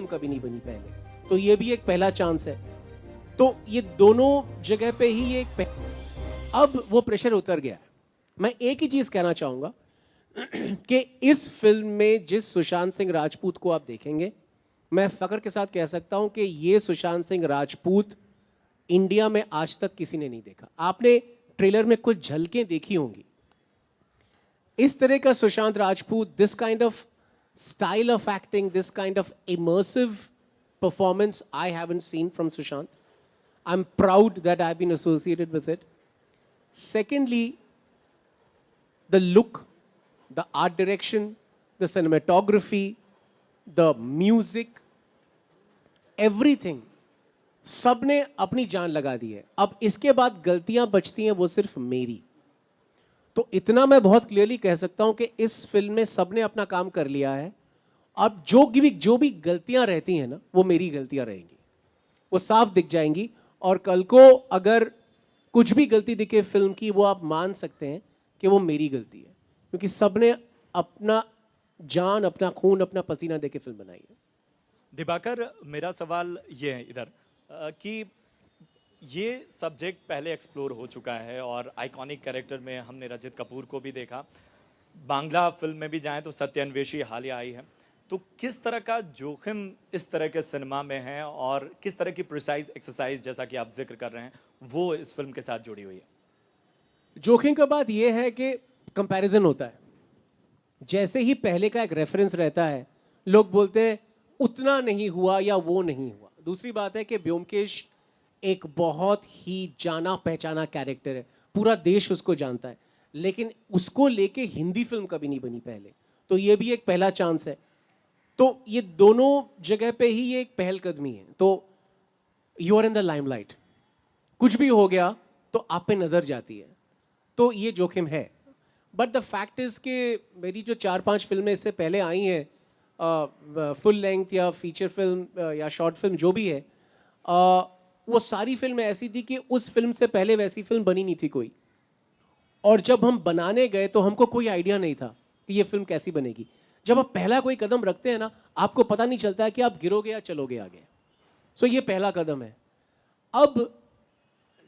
Film कभी नहीं बनी पहले, तो ये भी एक पहला चांस है। तो ये दोनों जगह पे ही ये अब वो प्रेशर उतर गया है। मैं एक ही चीज कहना चाहूंगा कि इस फिल्म में जिस सुशांत सिंह राजपूत को आप देखेंगे, मैं फख्र के साथ कह सकता हूं कि ये सुशांत सिंह राजपूत इंडिया में आज तक किसी ने नहीं देखा। आपने ट्रेलर में कुछ झलकें देखी होंगी, इस तरह का Sushant Rajput, this kind of style of acting, this kind of immersive performance I haven't seen from Sushant. I'm proud that I've been associated with it. Secondly, the look, the art direction, the cinematography, the music, everything, सबने अपनी जान लगा दी है। अब इसके बाद गलतियां बचती हैं वो सिर्फ मेरी। तो इतना मैं बहुत क्लियरली कह सकता हूं कि इस फिल्म में सबने अपना काम कर लिया है। अब जो भी गलतियां रहती हैं ना, वो मेरी गलतियां रहेंगी, वो साफ दिख जाएंगी। और कल को अगर कुछ भी गलती दिखे फिल्म की, वो आप मान सकते हैं कि वो मेरी गलती है, क्योंकि सबने अपना जान, अपना खून, अपना पसीना देके फिल्म बनाई है। दिवाकर, मेरा सवाल ये है इधर कि ये सब्जेक्ट पहले एक्सप्लोर हो चुका है और आइकॉनिक कैरेक्टर में हमने रजत कपूर को भी देखा। बांग्ला फिल्म में भी जाएं तो सत्यान्वेशी हालिया आई है। तो किस तरह का जोखिम इस तरह के सिनेमा में है और किस तरह की प्रिसाइज एक्सरसाइज, जैसा कि आप जिक्र कर रहे हैं, वो इस फिल्म के साथ जुड़ी हुई है? जोखिम का बात यह है कि कंपैरिजन होता है। जैसे ही पहले का एक रेफरेंस रहता है, लोग बोलते हैं उतना नहीं हुआ या वो नहीं हुआ। दूसरी बात है कि ब्योमकेश एक बहुत ही जाना पहचाना कैरेक्टर है, पूरा देश उसको जानता है, लेकिन उसको लेके हिंदी फिल्म कभी नहीं बनी पहले, तो ये भी एक पहला चांस है। तो ये दोनों जगह पे ही ये एक पहलकदमी है। तो you are in the limelight, कुछ भी हो गया तो आप पे नजर जाती है, तो ये जोखिम है। बट द फैक्ट इज कि मेरी जो 4-5 फिल्में इससे पहले आई हैं, फुल लेंथ या फीचर फिल्म या शॉर्ट फिल्म जो भी है, वो सारी फिल्में ऐसी थी कि उस फिल्म से पहले वैसी फिल्म बनी नहीं थी कोई। और जब हम बनाने गए तो हमको कोई आइडिया नहीं था कि ये फिल्म कैसी बनेगी। जब आप पहला कोई कदम रखते हैं ना, आपको पता नहीं चलता है कि आप गिरोगे या चलोगे आगे। सो ये पहला कदम है। अब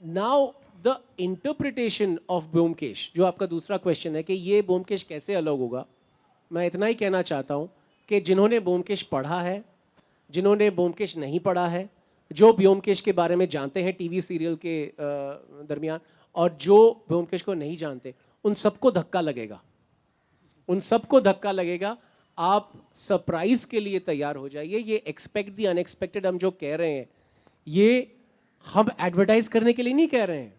now the interpretation of Byomkesh, जो आपका दूसरा क्वेश्चन है कि ये ब्योमकेश कैसे अलग होगा, मैं इतना ही कहना चाहता हूं कि जिन्होंने ब्योमकेश पढ़ा है, जिन्होंने ब्योमकेश नहीं पढ़ा है, जो ब्योमकेश के बारे में जानते हैं टीवी सीरियल के दरमियान, और जो ब्योमकेश को नहीं जानते, उन सबको धक्का लगेगा, उन सबको धक्का लगेगा। आप सरप्राइज के लिए तैयार हो जाइए। ये एक्सपेक्ट द अनएक्सपेक्टेड हम जो कह रहे हैं, ये हम एडवर्टाइज करने के लिए नहीं कह रहे हैं,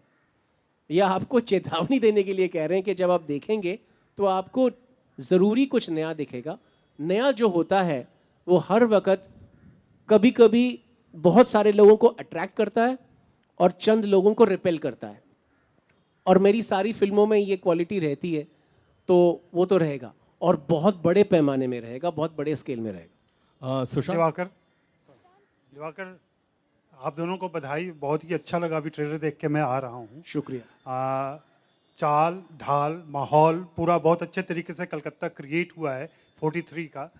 या आपको चेतावनी देने के लिए कह रहे हैं कि जब आप देखेंगे तो आपको जरूरी कुछ नया दिखेगा। नया जो होता है वो हर वक्त कभी कभी बहुत सारे लोगों को अट्रैक्ट करता है और चंद लोगों को रिपेल करता है, और मेरी सारी फिल्मों में ये क्वालिटी रहती है। तो वो तो रहेगा और बहुत बड़े पैमाने में रहेगा, बहुत बड़े स्केल में रहेगा। सुशांत, दिवाकर, आप दोनों को बधाई, बहुत ही अच्छा लगा। अभी ट्रेलर देख के मैं आ रहा हूँ। शुक्रिया। चाल ढाल माहौल पूरा बहुत अच्छे तरीके से कलकत्ता क्रिएट हुआ है 43 का।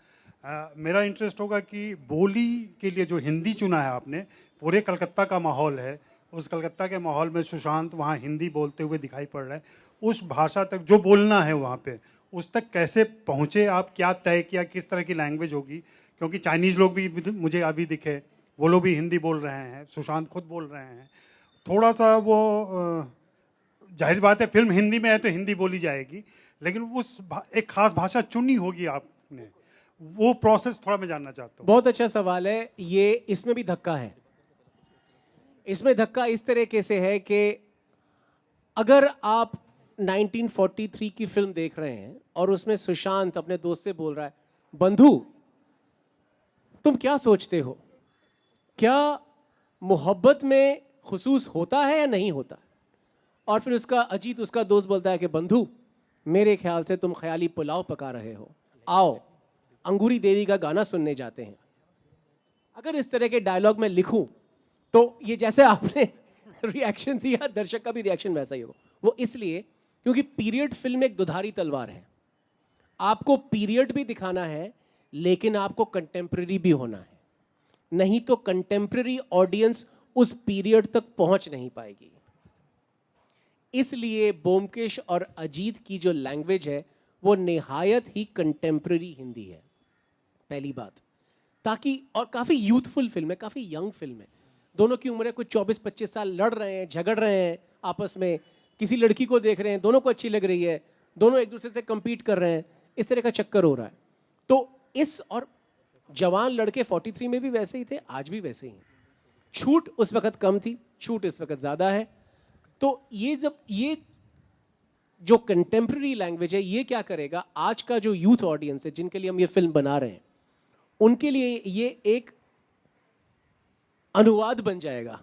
मेरा इंटरेस्ट होगा कि बोली के लिए जो हिंदी चुना है आपने, पूरे कलकत्ता का माहौल है, उस कलकत्ता के माहौल में सुशांत वहाँ हिंदी बोलते हुए दिखाई पड़ रहा है। उस भाषा तक जो बोलना है वहाँ पे, उस तक कैसे पहुँचे आप? क्या तय किया किस तरह की लैंग्वेज होगी? क्योंकि चाइनीज़ लोग भी मुझे अभी दिखे, वो लोग भी हिंदी बोल रहे हैं, सुशांत खुद बोल रहे हैं। थोड़ा सा वो जाहिर बात है फिल्म हिंदी में है तो हिंदी बोली जाएगी, लेकिन उस एक खास भाषा चुनी होगी आपने, वो प्रोसेस थोड़ा मैं जानना चाहता हूँ। बहुत अच्छा सवाल है ये। इसमें भी धक्का है। इसमें धक्का इस तरीके से है कि अगर आप 1943 की फिल्म देख रहे हैं और उसमें सुशांत अपने दोस्त से बोल रहा है, बंधु तुम क्या सोचते हो, क्या मोहब्बत में खुसूस होता है या नहीं होता? और फिर उसका अजीत, उसका दोस्त, बोलता है कि बंधु मेरे ख्याल से तुम ख्याली पुलाव पका रहे हो, आओ अंगूरी देवी का गाना सुनने जाते हैं। अगर इस तरह के डायलॉग में लिखूं तो ये जैसे आपने रिएक्शन दिया, दर्शक का भी रिएक्शन वैसा ही होगा। वो इसलिए क्योंकि पीरियड फिल्म एक दुधारी तलवार है। आपको पीरियड भी दिखाना है, लेकिन आपको कंटेम्प्रेरी भी होना है। नहीं तो कंटेम्प्रेरी ऑडियंस उस पीरियड तक पहुंच नहीं पाएगी। इसलिए ब्योमकेश और अजीत की जो लैंग्वेज है वो निहायत ही कंटेम्प्रेरी हिंदी है, पहली बात। ताकि, और काफी यूथफुल फिल्म है, काफी यंग फिल्म है। दोनों की उम्र है कुछ 24-25 साल, लड़ रहे हैं, झगड़ रहे हैं आपस में, किसी लड़की को देख रहे हैं, दोनों को अच्छी लग रही है, दोनों एक दूसरे से compete कर रहे हैं, इस तरह का चक्कर हो रहा है। तो इस, और जवान लड़के 43 में भी वैसे ही थे, आज भी वैसे ही हैं। छूट उस वक्त कम थी, छूट इस वक्त ज्यादा है। तो ये जब ये जो कंटेम्प्रेरी लैंग्वेज है, ये क्या करेगा, आज का जो यूथ ऑडियंस है जिनके लिए हम ये फिल्म बना रहे हैं, उनके लिए ये एक अनुवाद बन जाएगा